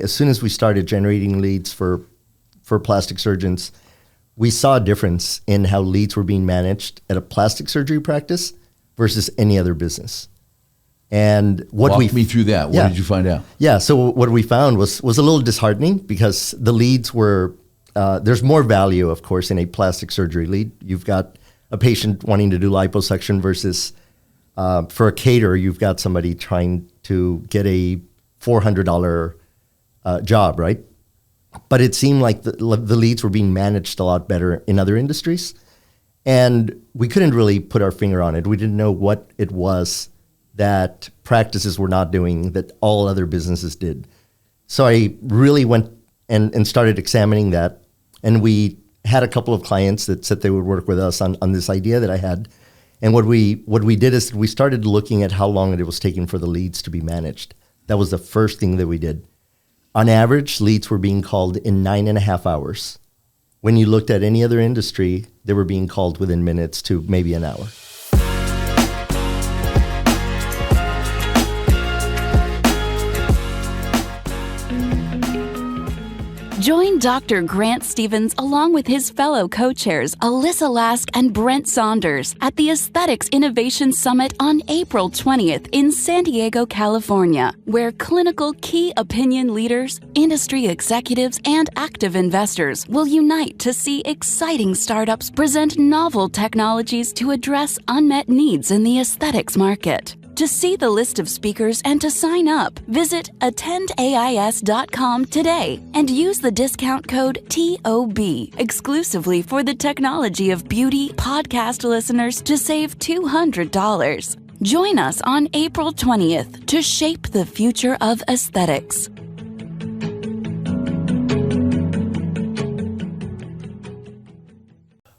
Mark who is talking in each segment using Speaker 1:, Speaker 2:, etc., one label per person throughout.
Speaker 1: as soon as we started generating leads for plastic surgeons, we saw a difference in how leads were being managed at a plastic surgery practice versus any other business. And
Speaker 2: walk me through that. What did you find out?
Speaker 1: Yeah, so what we found was a little disheartening because the leads were, there's more value, of course, in a plastic surgery lead. You've got a patient wanting to do liposuction versus for a caterer, you've got somebody trying to get a $400 job, right? But it seemed like the leads were being managed a lot better in other industries. And we couldn't really put our finger on it. We didn't know what it was that practices were not doing that all other businesses did. So I really went and started examining that. And we had a couple of clients that said they would work with us on this idea that I had. And what we did is we started looking at how long it was taking for the leads to be managed. That was the first thing that we did. On average, leads were being called in 9.5 hours. When you looked at any other industry, they were being called within minutes to maybe an hour.
Speaker 3: Join Dr. Grant Stevens along with his fellow co-chairs Alyssa Lask and Brent Saunders at the Aesthetics Innovation Summit on April 20th in San Diego, California, where clinical key opinion leaders, industry executives, and active investors will unite to see exciting startups present novel technologies to address unmet needs in the aesthetics market. To see the list of speakers and to sign up, visit attendais.com today and use the discount code TOB exclusively for the Technology of Beauty podcast listeners to save $200. Join us on April 20th to shape the future of aesthetics.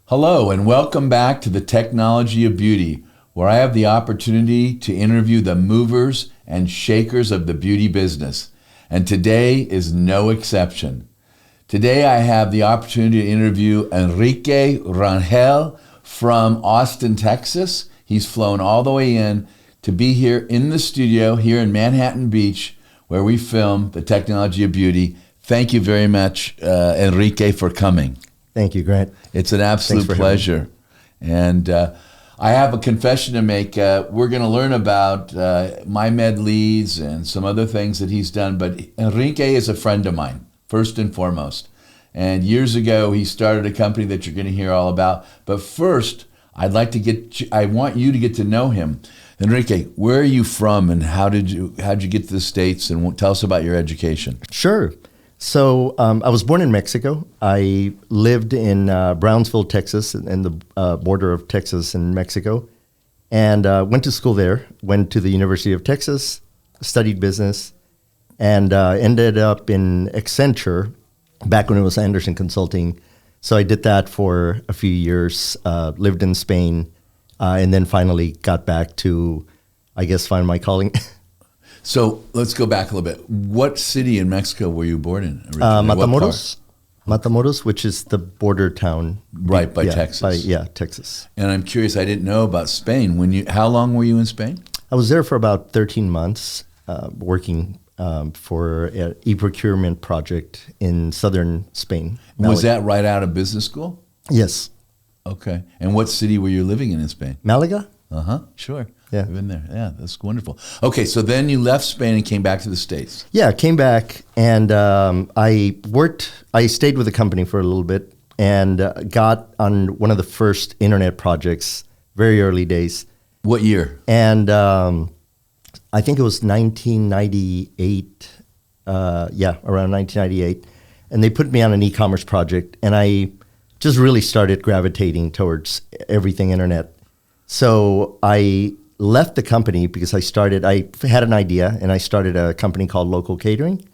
Speaker 2: Hello, and welcome back to the Technology of Beauty, where I have the opportunity to interview the movers and shakers of the beauty business. And today is no exception. Today I have the opportunity to interview Enrique Rangel from Austin, Texas. He's flown all the way in to be here in the studio here in Manhattan Beach, where we film the Technology of Beauty. Thank you very much, Enrique, for coming.
Speaker 1: Thank you, Grant.
Speaker 2: It's an absolute pleasure. And I have a confession to make. We're going to learn about MyMedLeads and some other things that he's done, but Enrique is a friend of mine, first and foremost. And years ago, he started a company that you're going to hear all about. But first, I want you to get to know him. Enrique, where are you from, and how'd you get to the States, and tell us about your education?
Speaker 1: Sure. So I was born in Mexico. I lived in Brownsville, Texas, in the border of Texas and Mexico, and went to school there, went to the University of Texas, studied business, and ended up in Accenture back when it was Anderson Consulting. So I did that for a few years, lived in Spain, and then finally got back to, I guess, find my calling.
Speaker 2: So let's go back a little bit. What city in Mexico were you born in originally?
Speaker 1: Matamoros, which is the border town.
Speaker 2: Right, by Texas.
Speaker 1: Texas.
Speaker 2: And I'm curious, I didn't know about Spain. How long were you in Spain?
Speaker 1: I was there for about 13 months, working for an e-procurement project in southern Spain.
Speaker 2: Malaga. Was that right out of business school?
Speaker 1: Yes.
Speaker 2: Okay. And what city were you living in Spain?
Speaker 1: Malaga.
Speaker 2: Sure.
Speaker 1: Yeah.
Speaker 2: I've been there. Yeah, that's wonderful. Okay, so then you left Spain and came back to the States.
Speaker 1: Yeah, came back, and I stayed with the company for a little bit and got on one of the first internet projects, very early days.
Speaker 2: What year?
Speaker 1: And I think it was 1998, around 1998. And they put me on an e-commerce project, and I just really started gravitating towards everything internet. So I left the company because I had an idea, and I started a company called Local Catering.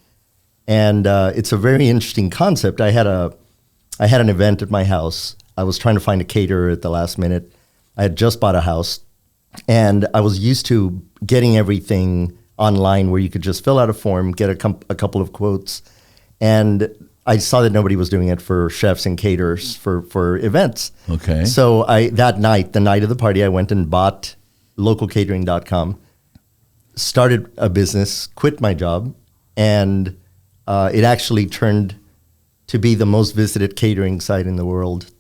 Speaker 1: And it's a very interesting concept. I had an event at my house. I was trying to find a caterer at the last minute. I had just bought a house, and I was used to getting everything online where you could just fill out a form, get a couple of quotes. And I saw that nobody was doing it for chefs and caterers for events.
Speaker 2: Okay.
Speaker 1: So that night, the night of the party, I went and bought localcatering.com, started a business, quit my job, and it actually turned to be the most visited catering site in the world.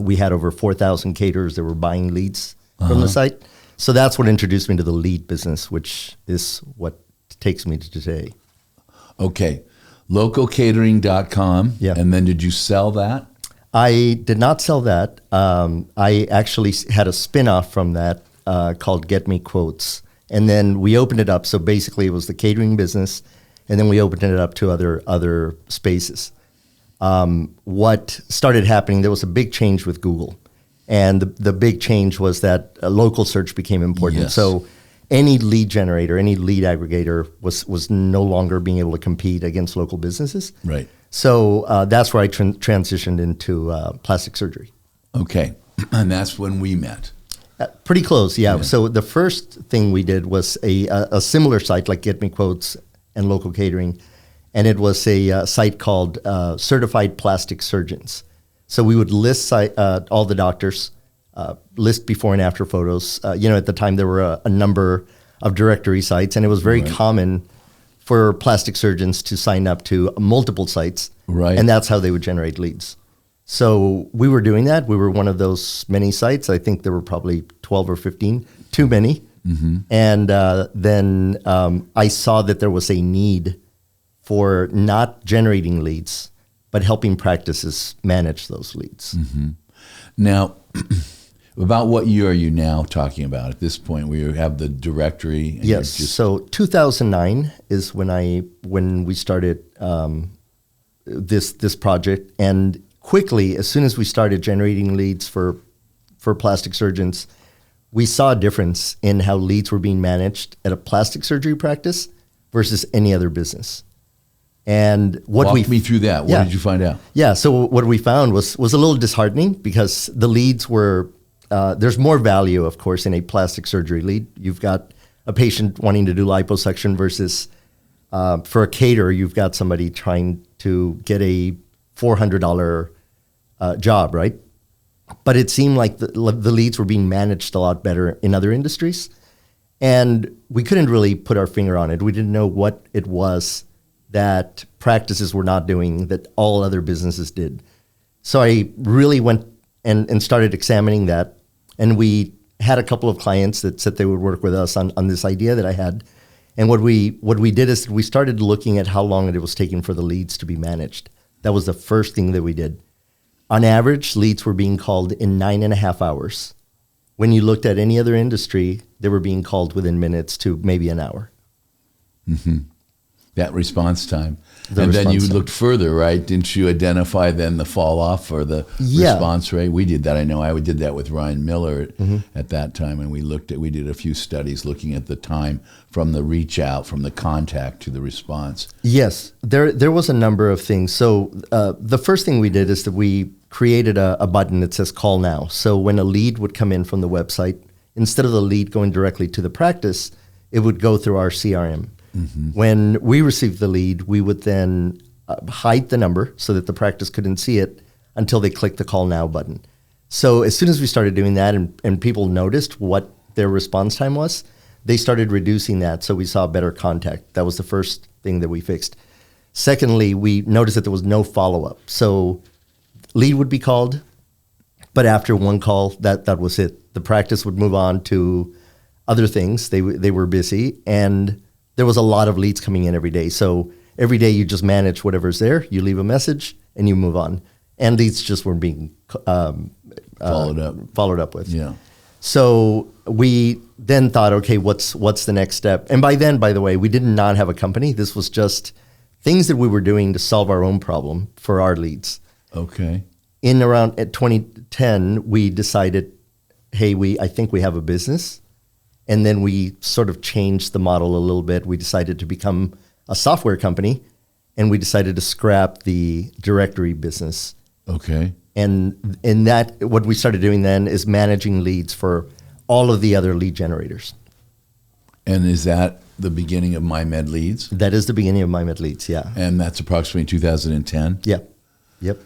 Speaker 1: We had over 4,000 caterers that were buying leads from the site. So that's what introduced me to the lead business, which is what takes me to today.
Speaker 2: Okay. Localcatering.com.
Speaker 1: Yeah.
Speaker 2: And then did you sell that?
Speaker 1: I did not sell that. I actually had a spin-off from that called Get Me Quotes. And then we opened it up. So basically it was the catering business, and then we opened it up to other spaces. What started happening, there was a big change with Google. And the big change was that local search became important.
Speaker 2: Yes.
Speaker 1: So any lead generator, any lead aggregator was no longer being able to compete against local businesses.
Speaker 2: Right.
Speaker 1: So that's where I transitioned into plastic surgery.
Speaker 2: Okay. And that's when we met.
Speaker 1: Pretty close, yeah. So the first thing we did was a similar site like Get Me Quotes and Local Catering. And it was a site called Certified Plastic Surgeons. So we would list all the doctors, list before and after photos. At the time there were a number of directory sites, and it was very common for plastic surgeons to sign up to multiple sites.
Speaker 2: Right.
Speaker 1: And that's how they would generate leads. So we were doing that. We were one of those many sites. I think there were probably 12 or 15, too many. Mm-hmm. And then I saw that there was a need for not generating leads, but helping practices manage those leads.
Speaker 2: Mm-hmm. Now, about what year are you now talking about at this point where you have the directory? And
Speaker 1: yes, so 2009 is when we started this project, and quickly, as soon as we started generating leads for plastic surgeons, we saw a difference in how leads were being managed at a plastic surgery practice versus any other business. And
Speaker 2: walk me through that. What did you find out?
Speaker 1: Yeah, so what we found was a little disheartening because the leads were, there's more value, of course, in a plastic surgery lead. You've got a patient wanting to do liposuction versus for a caterer, you've got somebody trying to get a $400 job, right? But it seemed like the leads were being managed a lot better in other industries. And we couldn't really put our finger on it. We didn't know what it was that practices were not doing that all other businesses did. So I really went and started examining that. And we had a couple of clients that said they would work with us on this idea that I had. And what we did is we started looking at how long it was taking for the leads to be managed. That was the first thing that we did. On average, leads were being called in 9.5 hours. When you looked at any other industry, they were being called within minutes to maybe an hour.
Speaker 2: Mm-hmm. That response time. And then you looked further, right? Didn't you identify then the fall off or the response rate? We did that. I know I did that with Ryan Miller at that time. And we did a few studies looking at the time from the reach out, from the contact to the response.
Speaker 1: Yes, there was a number of things. So the first thing we did is that we created a button that says call now. So when a lead would come in from the website, instead of the lead going directly to the practice, it would go through our CRM. Mm-hmm. When we received the lead, we would then hide the number so that the practice couldn't see it until they clicked the call now button. So as soon as we started doing that and people noticed what their response time was, they started reducing that. So we saw better contact. That was the first thing that we fixed. Secondly, we noticed that there was no follow-up. So lead would be called, but after one call, that was it. The practice would move on to other things. They were busy, and there was a lot of leads coming in every day. So every day you just manage whatever's there, you leave a message, and you move on. And leads just weren't being followed up with.
Speaker 2: Yeah.
Speaker 1: So we then thought, okay, what's the next step? And by then, by the way, we did not have a company. This was just things that we were doing to solve our own problem for our leads.
Speaker 2: Okay.
Speaker 1: In around 2010, we decided, hey, I think we have a business. And then we sort of changed the model a little bit. We decided to become a software company, and we decided to scrap the directory business.
Speaker 2: Okay.
Speaker 1: And in that, what we started doing then is managing leads for all of the other lead generators.
Speaker 2: And is that the beginning of MyMedLeads?
Speaker 1: That is the beginning of MyMedLeads, yeah.
Speaker 2: And that's approximately 2010?
Speaker 1: Yeah. Yep.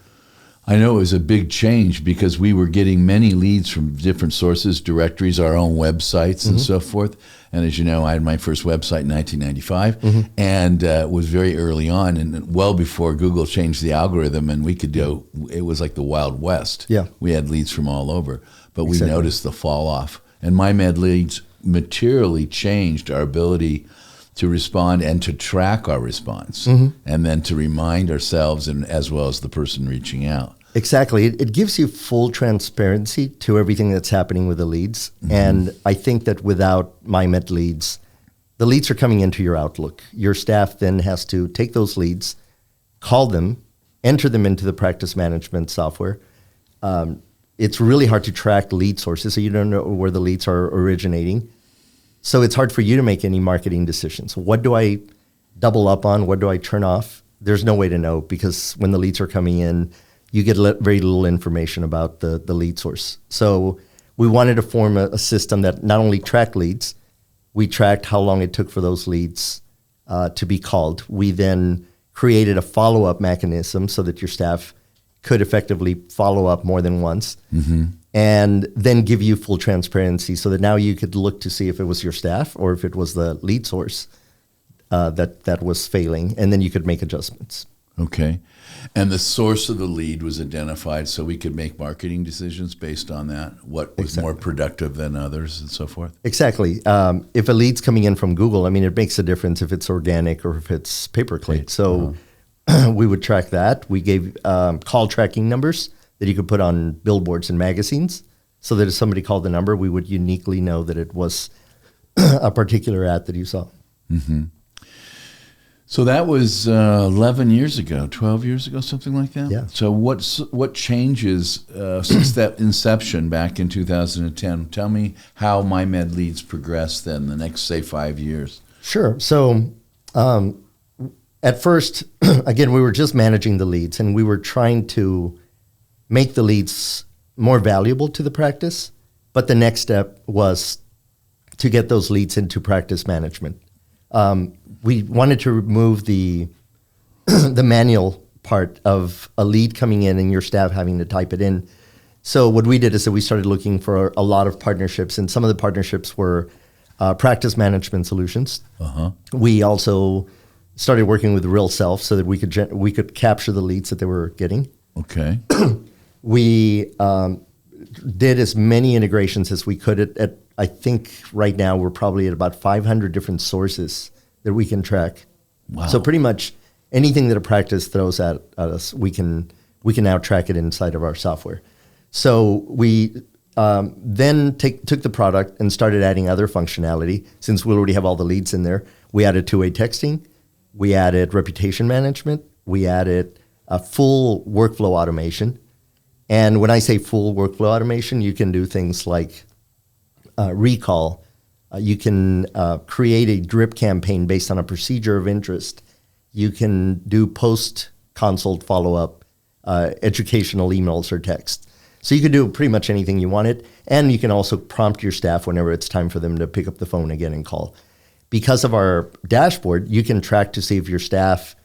Speaker 2: I know it was a big change because we were getting many leads from different sources, directories, our own websites, and so forth. And as you know, I had my first website in 1995, and it was very early on, and well before Google changed the algorithm, and we could go. It was like the Wild West.
Speaker 1: Yeah,
Speaker 2: we had leads from all over, but we noticed the fall off. And MyMedLeads materially changed our ability to respond and to track our response, and then to remind ourselves and as well as the person reaching out.
Speaker 1: Exactly. It gives you full transparency to everything that's happening with the leads. And I think that without MyMedLeads, the leads are coming into your Outlook. Your staff then has to take those leads, call them, enter them into the practice management software. It's really hard to track lead sources, so you don't know where the leads are originating. So it's hard for you to make any marketing decisions. What do I double up on? What do I turn off? There's no way to know, because when the leads are coming in, you get very little information about the lead source. So we wanted to form a system that not only tracked leads, we tracked how long it took for those leads to be called. We then created a follow-up mechanism so that your staff could effectively follow up more than once, and then give you full transparency so that now you could look to see if it was your staff or if it was the lead source that was failing, and then you could make adjustments.
Speaker 2: Okay. And the source of the lead was identified so we could make marketing decisions based on that, what was more productive than others and so forth?
Speaker 1: Exactly. If a lead's coming in from Google, I mean, it makes a difference if it's organic or if it's pay-per-click. So we would track that. We gave call tracking numbers that you could put on billboards and magazines so that if somebody called the number, we would uniquely know that it was a particular ad that you saw.
Speaker 2: So that was 11 years ago, 12 years ago, something like that?
Speaker 1: Yeah.
Speaker 2: So what changes since that inception back in 2010? Tell me how MyMedLeads progressed then the next, say, 5 years.
Speaker 1: Sure. So at first, again, we were just managing the leads, and we were trying to make the leads more valuable to the practice. But the next step was to get those leads into practice management. We wanted to remove the manual part of a lead coming in and your staff having to type it in. So what we did is that we started looking for a lot of partnerships, and some of the partnerships were practice management solutions. We also started working with Real Self so that we could capture the leads that they were getting.
Speaker 2: Okay.
Speaker 1: We did as many integrations as we could. I think right now we're probably at about 500 different sources that we can track.
Speaker 2: Wow.
Speaker 1: So pretty much anything that a practice throws at us, we can now track it inside of our software. So we then took the product and started adding other functionality. Since we already have all the leads in there, we added two-way texting, we added reputation management, we added a full workflow automation. And when I say full workflow automation, you can do things like recall. You can create a drip campaign based on a procedure of interest. You can do post-consult follow-up, educational emails or text. So you can do pretty much anything you wanted. And you can also prompt your staff whenever it's time for them to pick up the phone again and call. Because of our dashboard, you can track to see if your staff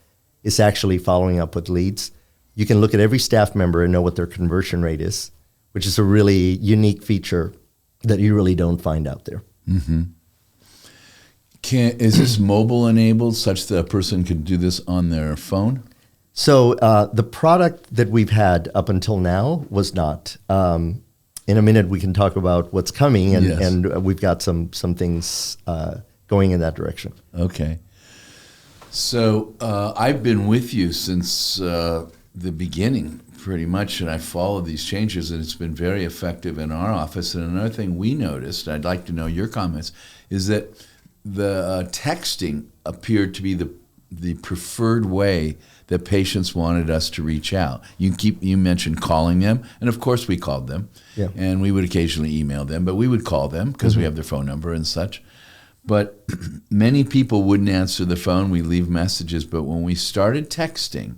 Speaker 1: is actually following up with leads. You can look at every staff member and know what their conversion rate is, which is a really unique feature that you really don't find out there.
Speaker 2: Is this mobile enabled such that a person could do this on their phone?
Speaker 1: So the product that we've had up until now was not. In a minute, we can talk about what's coming, and we've got some things going in that direction.
Speaker 2: Okay. So I've been with you since the beginning, pretty much, and I followed these changes, and it's been very effective in our office. And another thing we noticed, I'd like to know your comments, is that the texting appeared to be the preferred way that patients wanted us to reach out. You mentioned calling them, and of course we called them, and we would occasionally email them, but we would call them because we have their phone number and such. But many people wouldn't answer the phone. We leave messages, but when we started texting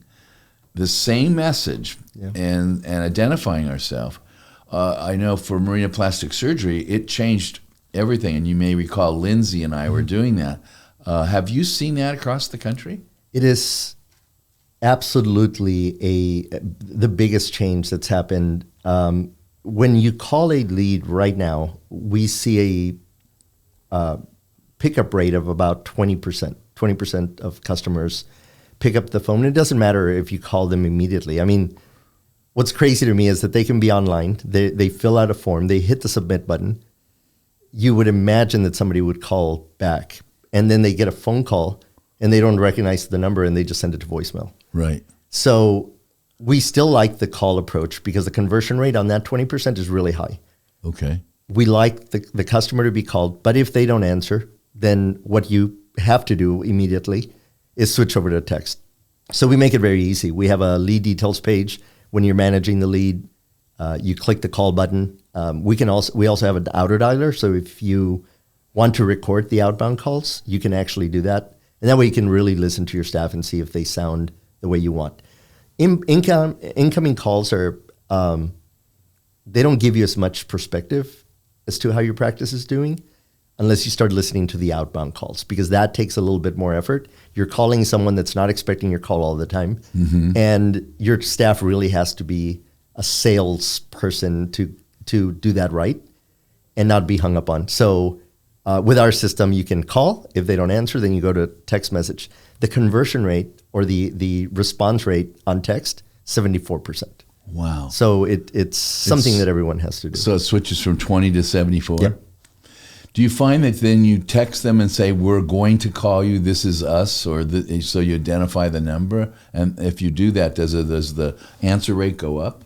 Speaker 2: the same message and identifying ourselves, I know for Marina Plastic Surgery, it changed everything. And you may recall Lindsay and I were doing that. Have you seen that across the country?
Speaker 1: It is absolutely the biggest change that's happened. When you call a lead right now, we see a pickup rate of about 20%. 20% of customers pick up the phone. It doesn't matter if you call them immediately. I mean, what's crazy to me is that they can be online. They fill out a form. They hit the submit button. You would imagine that somebody would call back, and then they get a phone call, and they don't recognize the number, and they just send it to voicemail.
Speaker 2: Right.
Speaker 1: So we still like the call approach because the conversion rate on that 20% is really high.
Speaker 2: Okay.
Speaker 1: We like the customer to be called, but if they don't answer, then what you have to do immediately is switch over to text. So we make it very easy. We have a lead details page. When you're managing the lead, you click the call button. We also have an auto dialer. So if you want to record the outbound calls, you can actually do that. And that way you can really listen to your staff and see if they sound the way you want. Incoming calls are, they don't give you as much perspective as to how your practice is doing unless you start listening to the outbound calls, because that takes a little bit more effort. You're calling someone that's not expecting your call all the time. Mm-hmm. And your staff really has to be a salesperson to do that right and not be hung up on. So with our system, you can call. If they don't answer, then you go to text message. The conversion rate or the response rate on text, 74%.
Speaker 2: Wow.
Speaker 1: So it's something that everyone has to do.
Speaker 2: So it switches from 20 to 74?
Speaker 1: Yep.
Speaker 2: Do you find that then you text them and say, we're going to call you, this is us, or so you identify the number? And if you do that, does the answer rate go up?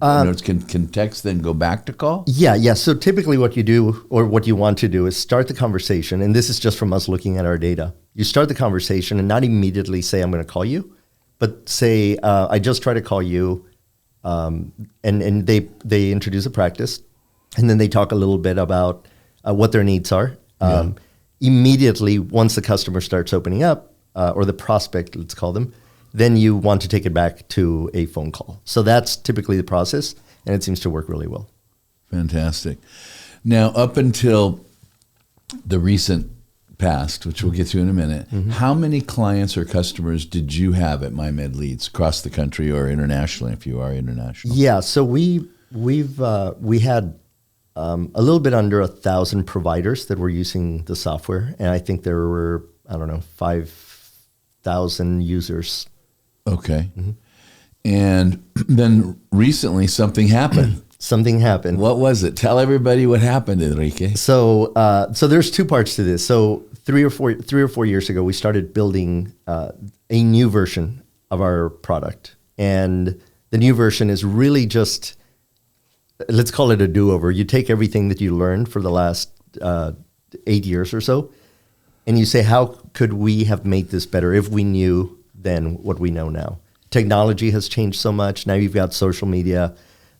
Speaker 2: Can text then go back to call?
Speaker 1: Yeah. So typically what you do or what you want to do is start the conversation, and this is just from us looking at our data. You start the conversation and not immediately say, I'm going to call you, but say, I just tried to call you, and they introduce a practice, and then they talk a little bit about what their needs are. Immediately, once the customer starts opening up, or the prospect, let's call them, then you want to take it back to a phone call. So that's typically the process, and it seems to work really well.
Speaker 2: Fantastic. Now, up until the recent past, which we'll get to in a minute, how many clients or customers did you have at MyMedLeads across the country or internationally, if you are international?
Speaker 1: Yeah, so we had a little bit under 1,000 providers that were using the software, and I think there were 5,000 users.
Speaker 2: Okay. Mm-hmm. And then recently something happened.
Speaker 1: Something happened.
Speaker 2: What was it? Tell everybody what happened, Enrique.
Speaker 1: So there's two parts to this. So three or four years ago, we started building a new version of our product, and the new version is really just, let's call it a do-over. You take everything that you learned for the last 8 years or so, and you say, how could we have made this better if we knew then what we know now? Technology has changed so much. Now you've got social media.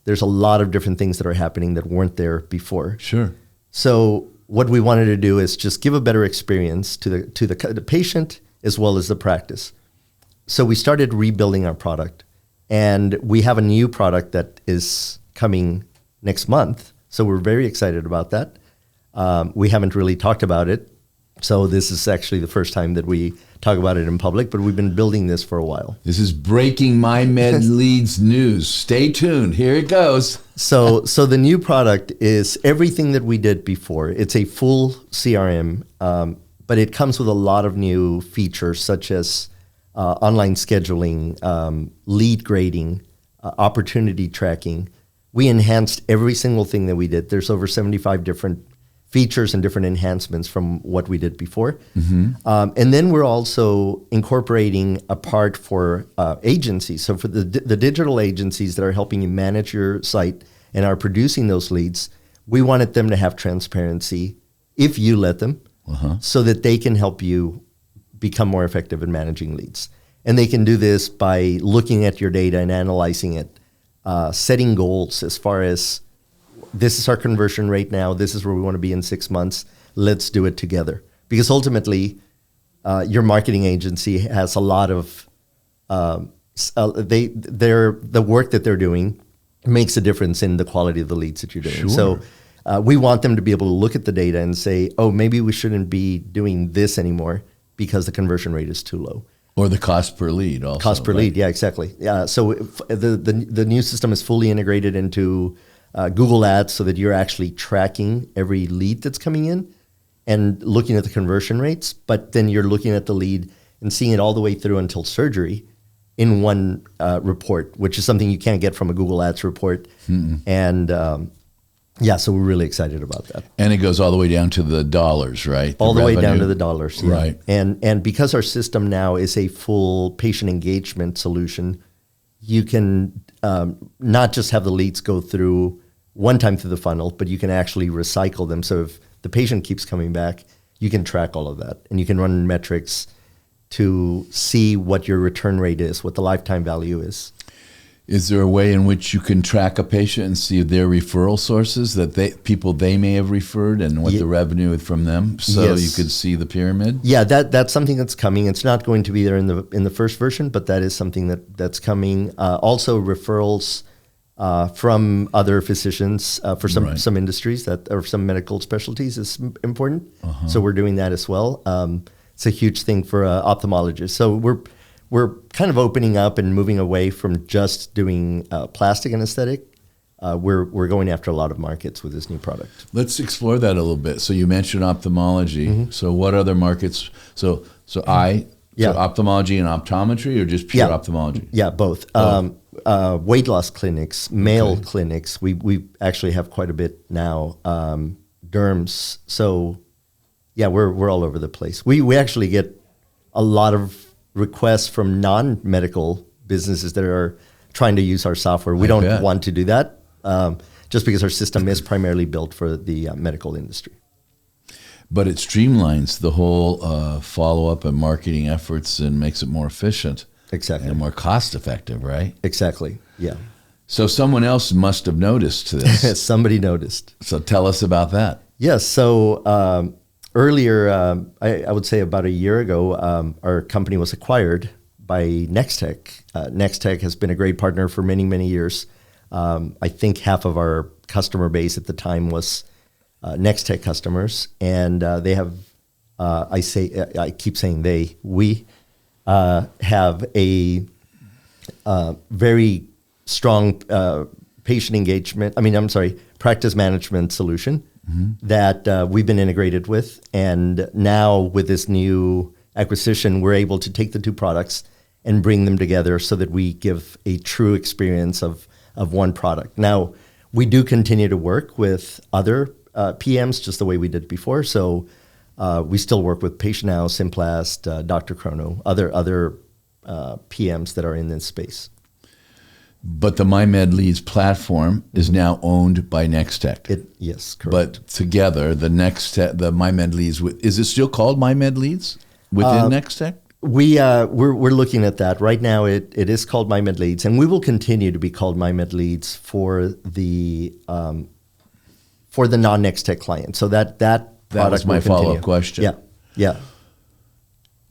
Speaker 1: There's a lot of different things that are happening that weren't there before.
Speaker 2: Sure.
Speaker 1: So what we wanted to do is just give a better experience to the patient as well as the practice. So we started rebuilding our product, and we have a new product that is coming next month. So we're very excited about that. We haven't really talked about it. So this is actually the first time that we talk about it in public, but we've been building this for a while.
Speaker 2: This is breaking MyMedLeads news. Stay tuned. Here it goes.
Speaker 1: So the new product is everything that we did before. It's a full CRM, but it comes with a lot of new features such as online scheduling, lead grading, opportunity tracking. We enhanced every single thing that we did. There's over 75 different features and different enhancements from what we did before. Mm-hmm. And then we're also incorporating a part for agencies. So for the digital agencies that are helping you manage your site and are producing those leads, we wanted them to have transparency if you let them, so that they can help you become more effective in managing leads. And they can do this by looking at your data and analyzing it, setting goals as far as, this is our conversion rate now. This is where we want to be in 6 months. Let's do it together. Because ultimately, your marketing agency has a lot of the work that they're doing makes a difference in the quality of the leads that you're doing.
Speaker 2: Sure.
Speaker 1: So we want them to be able to look at the data and say, oh, maybe we shouldn't be doing this anymore because the conversion rate is too low.
Speaker 2: Or the cost per lead also.
Speaker 1: Cost per lead, yeah, exactly. Yeah, so the new system is fully integrated into Google Ads so that you're actually tracking every lead that's coming in and looking at the conversion rates, but then you're looking at the lead and seeing it all the way through until surgery in one report, which is something you can't get from a Google Ads report. And yeah, so we're really excited about that.
Speaker 2: And it goes all the way down to the dollars, right?
Speaker 1: All the way down to the dollars, yeah.
Speaker 2: Right.
Speaker 1: And because our system now is a full patient engagement solution, you can not just have the leads go through one time through the funnel, but you can actually recycle them. So if the patient keeps coming back, you can track all of that. And you can run metrics to see what your return rate is, what the lifetime value is.
Speaker 2: Is there a way in which you can track a patient and see their referral sources, that people they may have referred, and what the revenue is from them, so you could see the pyramid?
Speaker 1: Yeah, that's something that's coming. It's not going to be there in the first version, but that is something that's coming. Also, referrals from other physicians for some industries or some medical specialties is important. So we're doing that as well. It's a huge thing for ophthalmologists. So we're kind of opening up and moving away from just doing plastic and aesthetic. We're going after a lot of markets with this new product.
Speaker 2: Let's explore that a little bit. So you mentioned ophthalmology. So what other markets? So ophthalmology and optometry, or just pure ophthalmology?
Speaker 1: Yeah, both. Weight loss clinics, male clinics. We actually have quite a bit now. Derms. So yeah, we're all over the place. We actually get a lot of requests from non-medical businesses that are trying to use our software. We don't want to do that just because our system is primarily built for the medical industry.
Speaker 2: But it streamlines the whole follow-up and marketing efforts and makes it more efficient.
Speaker 1: Exactly.
Speaker 2: And more cost-effective, right?
Speaker 1: Exactly, yeah.
Speaker 2: So someone else must have noticed this.
Speaker 1: Somebody noticed.
Speaker 2: So tell us about that.
Speaker 1: Yes, so earlier, I would say about a year ago, our company was acquired by Nextech. Nextech has been a great partner for many, many years. I think half of our customer base at the time was Nextech customers, and they have, I keep saying we have a very strong patient engagement, practice management solution that we've been integrated with. And now with this new acquisition, we're able to take the two products and bring them together so that we give a true experience of one product. Now, we do continue to work with other PMs just the way we did before. So we still work with Patient Now, Simplast, Dr. Chrono, other PMs that are in this space.
Speaker 2: But the MyMedLeads platform is now owned by Nextech.
Speaker 1: Yes, correct.
Speaker 2: But together, the MyMedLeads, is it still called MyMedLeads within Nextech?
Speaker 1: We're looking at that right now. It is called MyMedLeads, and we will continue to be called MyMedLeads for the non-Nextech client. So that
Speaker 2: was my follow-up question.
Speaker 1: Yeah.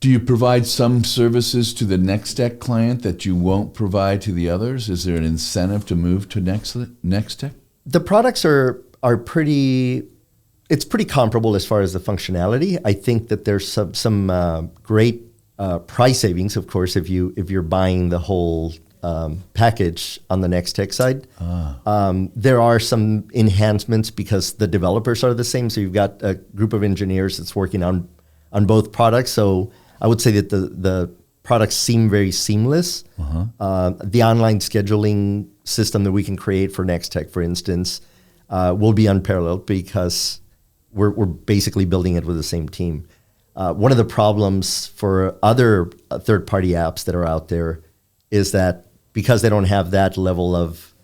Speaker 2: Do you provide some services to the Nextech client that you won't provide to the others? Is there an incentive to move to Nextech?
Speaker 1: The products are pretty. It's pretty comparable as far as the functionality. I think that there's some great price savings, of course, if you're buying the whole package on the Nextech side. There are some enhancements because the developers are the same. So you've got a group of engineers that's working on both products. So I would say that the products seem very seamless. The online scheduling system that we can create for Nextech, for instance, will be unparalleled because we're basically building it with the same team. One of the problems for other third-party apps that are out there is that because they don't have that level of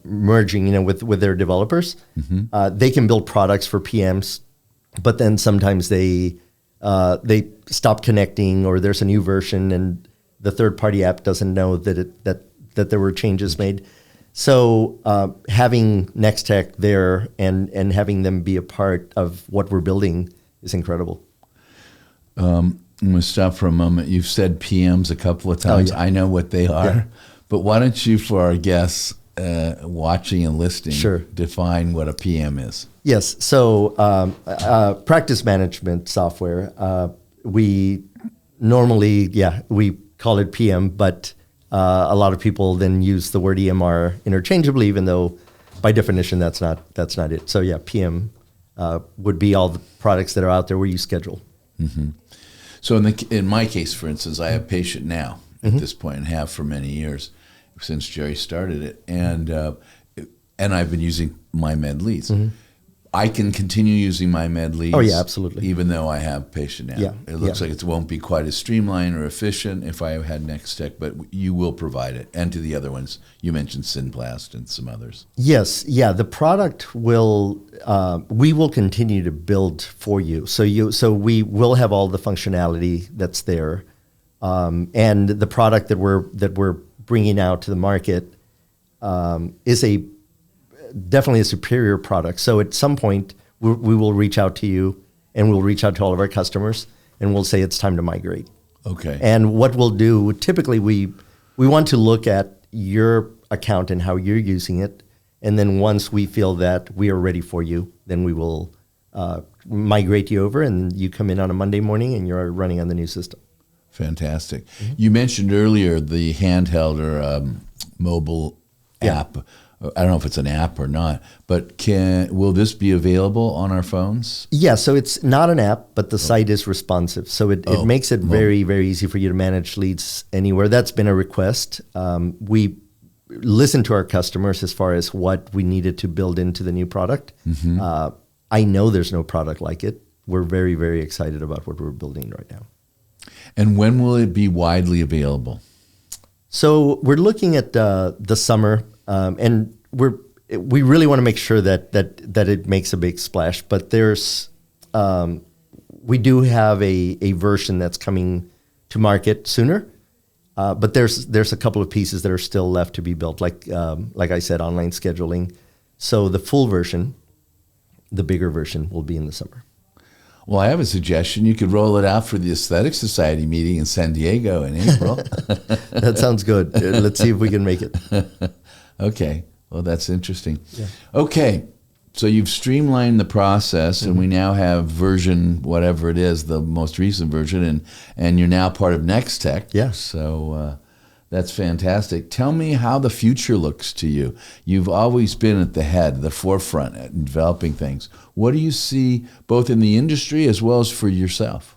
Speaker 1: merging, with their developers, they can build products for PMs, but then sometimes they stop connecting, or there's a new version and the third-party app doesn't know that there were changes made. So having Nextech there and having them be a part of what we're building is incredible.
Speaker 2: I'm going to stop for a moment. You've said PMs a couple of times. I know what they are, but why don't you, for our guests watching and listening, define what a PM is?
Speaker 1: Yes. So practice management software. we normally, we call it PM, but a lot of people then use the word EMR interchangeably, even though by definition that's not it. So yeah, PM would be all the products that are out there where you schedule.
Speaker 2: Mm-hmm. So in my case, for instance, I have a patient now at this point and have for many years since Jerry started it, and I've been using MyMedLeads.
Speaker 1: Mm-hmm.
Speaker 2: I can continue using MyMedLeads.
Speaker 1: Oh yeah, absolutely.
Speaker 2: Even though I have patient now.
Speaker 1: Yeah,
Speaker 2: It looks like it won't be quite as streamlined or efficient if I had Nextech, but you will provide it. And to the other ones, you mentioned Synplast and some others.
Speaker 1: Yes, yeah. The product will we will continue to build for you. So we will have all the functionality that's there, and the product that we're bringing out to the market is definitely a superior product. So at some point, we will reach out to you, and we'll reach out to all of our customers, and we'll say it's time to migrate.
Speaker 2: Okay.
Speaker 1: And what we'll do, typically we want to look at your account and how you're using it, and then once we feel that we are ready for you, then we will migrate you over, and you come in on a Monday morning, and you're running on the new system.
Speaker 2: Fantastic. You mentioned earlier the handheld or mobile app. I don't know if it's an app or not, but will this be available on our phones?
Speaker 1: Yeah, so it's not an app, but the site is responsive. So it makes it very, very easy for you to manage leads anywhere. That's been a request. We listened to our customers as far as what we needed to build into the new product. Mm-hmm. I know there's no product like it. We're very, very excited about what we're building right now.
Speaker 2: And when will it be widely available?
Speaker 1: So we're looking at the summer, and we really want to make sure that it makes a big splash. But we do have a version that's coming to market sooner. But there's a couple of pieces that are still left to be built, like I said, online scheduling. So the full version, the bigger version, will be in the summer.
Speaker 2: Well, I have a suggestion. You could roll it out for the Aesthetic Society meeting in San Diego in April.
Speaker 1: That sounds good. Let's see if we can make it.
Speaker 2: Okay. Well, that's interesting.
Speaker 1: Yeah.
Speaker 2: Okay. So you've streamlined the process, and we now have version, whatever it is, the most recent version, and you're now part of Nextech.
Speaker 1: Yeah.
Speaker 2: So that's fantastic. Tell me how the future looks to you. You've always been at the head, the forefront at developing things. What do you see both in the industry as well as for yourself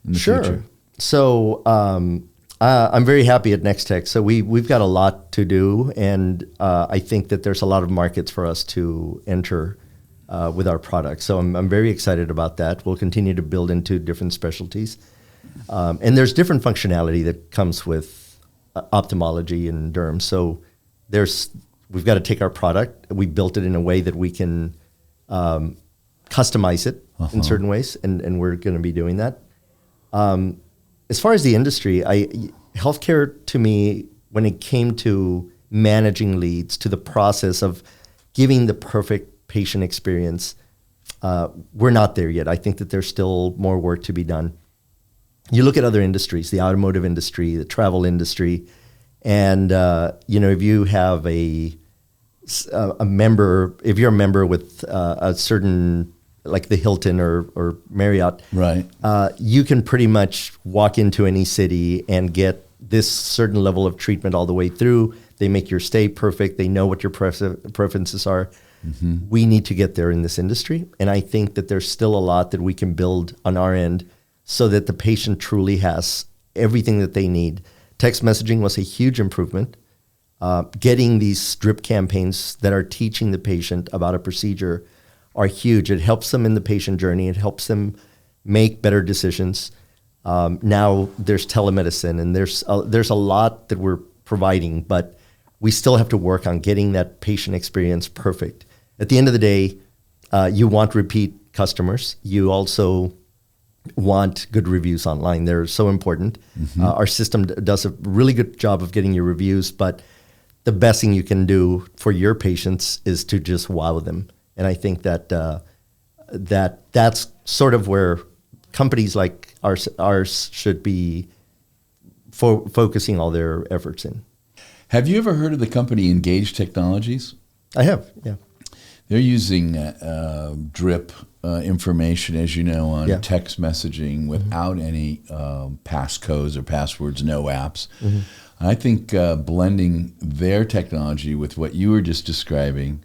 Speaker 2: in the future?
Speaker 1: So I'm very happy at Nextech. So we've got a lot to do, and I think that there's a lot of markets for us to enter with our products. So I'm very excited about that. We'll continue to build into different specialties. And there's different functionality that comes with ophthalmology and derm. So we've got to take our product. We built it in a way that we can customize it in certain ways, and we're going to be doing that. As far as the industry, healthcare to me, when it came to managing leads, to the process of giving the perfect patient experience, we're not there yet. I think that there's still more work to be done. You look at other industries, the automotive industry, the travel industry, and if you have a member, if you're a member with a certain, like the Hilton or Marriott,
Speaker 2: right?
Speaker 1: You can pretty much walk into any city and get this certain level of treatment all the way through. They make your stay perfect. They know what your preferences are. Mm-hmm. We need to get there in this industry, and I think that there's still a lot that we can build on our end so that the patient truly has everything that they need. Text messaging was a huge improvement. Getting these strip campaigns that are teaching the patient about a procedure are huge. It helps them in the patient journey. It helps them make better decisions. Now there's telemedicine, and there's a lot that we're providing, but we still have to work on getting that patient experience perfect. At the end of the day, you want repeat customers. You also want good reviews online. They're so important. Mm-hmm. Our system does a really good job of getting your reviews, but the best thing you can do for your patients is to just wow them. And I think that that's sort of where companies like ours should be focusing all their efforts in.
Speaker 2: Have you ever heard of the company Engage Technologies?
Speaker 1: I have, yeah.
Speaker 2: They're using drip information, as you know, on
Speaker 1: Yeah.
Speaker 2: text messaging without any passcodes or passwords, no apps. I think blending their technology with what you were just describing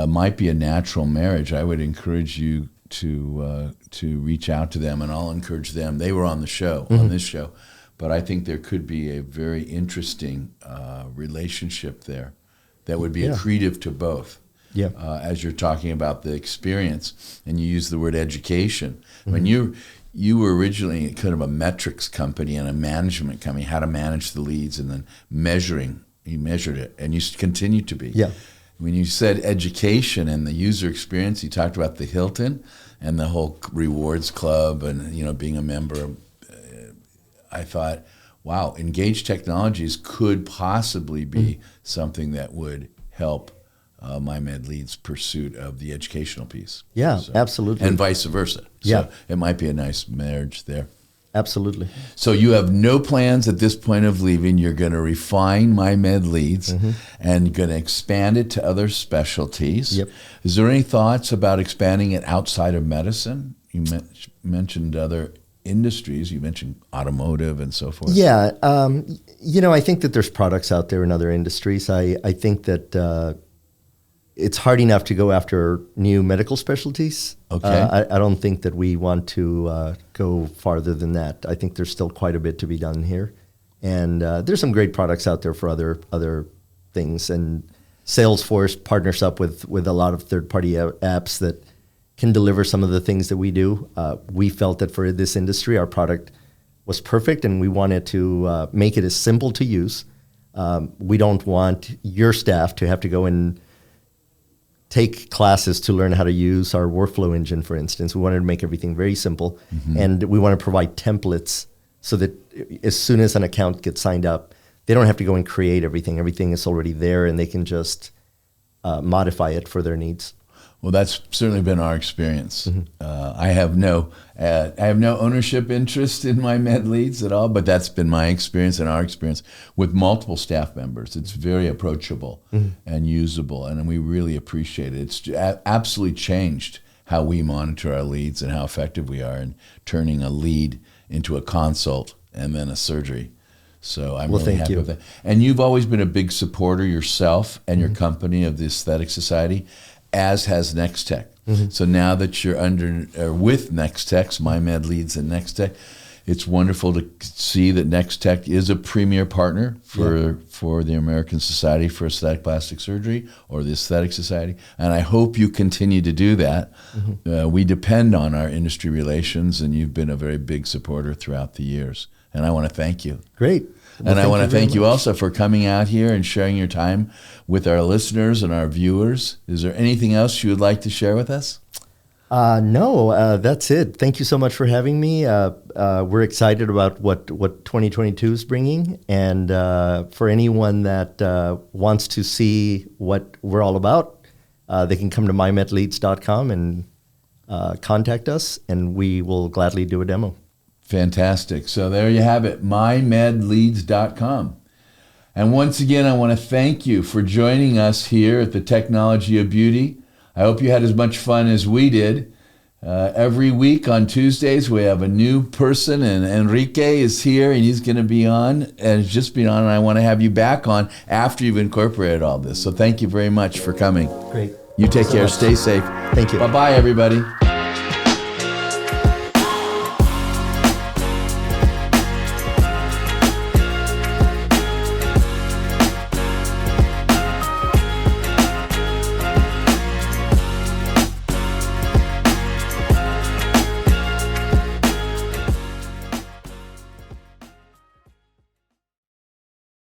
Speaker 2: might be a natural marriage. I would encourage you to reach out to them, and I'll encourage them. They were on the show, on this show, but I think there could be a very interesting relationship there that would be accretive to both.
Speaker 1: Yeah.
Speaker 2: As you're talking about the experience, and you use the word education. When you were originally kind of a metrics company and a management company, how to manage the leads, and then measuring. You measured it, and you continue to be.
Speaker 1: Yeah.
Speaker 2: When you said education and the user experience, you talked about the Hilton and the whole rewards club, and being a member. I thought, wow, Engage Technologies could possibly be something that would help MyMedLeads' pursuit of the educational piece.
Speaker 1: Yeah, absolutely.
Speaker 2: And vice versa.
Speaker 1: Yeah.
Speaker 2: So it might be a nice marriage there.
Speaker 1: Absolutely.
Speaker 2: So you have no plans at this point of leaving. You're going to refine MyMedLeads and going to expand it to other specialties.
Speaker 1: Yep.
Speaker 2: Is there any thoughts about expanding it outside of medicine? You mentioned other industries. You mentioned automotive and so forth.
Speaker 1: Yeah. I think that there's products out there in other industries. I think that it's hard enough to go after new medical specialties.
Speaker 2: Okay.
Speaker 1: I don't think that we want to go farther than that. I think there's still quite a bit to be done here. And there's some great products out there for other things. And Salesforce partners up with a lot of third-party apps that can deliver some of the things that we do. We felt that for this industry, our product was perfect, and we wanted to make it as simple to use. We don't want your staff to have to go and take classes to learn how to use our workflow engine, for instance. We wanted to make everything very simple, and we want to provide templates so that as soon as an account gets signed up, they don't have to go and create everything. Everything is already there, and they can just modify it for their needs.
Speaker 2: Well, that's certainly been our experience. I have no ownership interest in MyMedLeads at all, but that's been my experience and our experience with multiple staff members. It's very approachable and usable, and we really appreciate it. It's absolutely changed how we monitor our leads and how effective we are in turning a lead into a consult and then a surgery. So I'm really happy with that. And you've always been a big supporter yourself and your company of the Aesthetic Society, as has Nextech. So now that you're with Nextech, MyMedLeads and Nextech, it's wonderful to see that Nextech is a premier partner for the American Society for Aesthetic Plastic Surgery, or the Aesthetic Society, and I hope you continue to do that. We depend on our industry relations, and you've been a very big supporter throughout the years, and I want to thank you.
Speaker 1: Great.
Speaker 2: And I want to thank you also for coming out here and sharing your time with our listeners and our viewers. Is there anything else you would like to share with us?
Speaker 1: No, that's it. Thank you so much for having me. We're excited about what 2022 is bringing. And for anyone that wants to see what we're all about, they can come to mymedleads.com and contact us, and we will gladly do a demo.
Speaker 2: Fantastic. So there you have it, mymedleads.com. And once again, I want to thank you for joining us here at the Technology of Beauty. I hope you had as much fun as we did. Every week on Tuesdays, we have a new person, and Enrique is here, and he's going to be on, and has just been on, and I want to have you back on after you've incorporated all this. So thank you very much for coming.
Speaker 1: Great.
Speaker 2: You take care. Stay safe.
Speaker 1: Thank you.
Speaker 2: Bye-bye, everybody.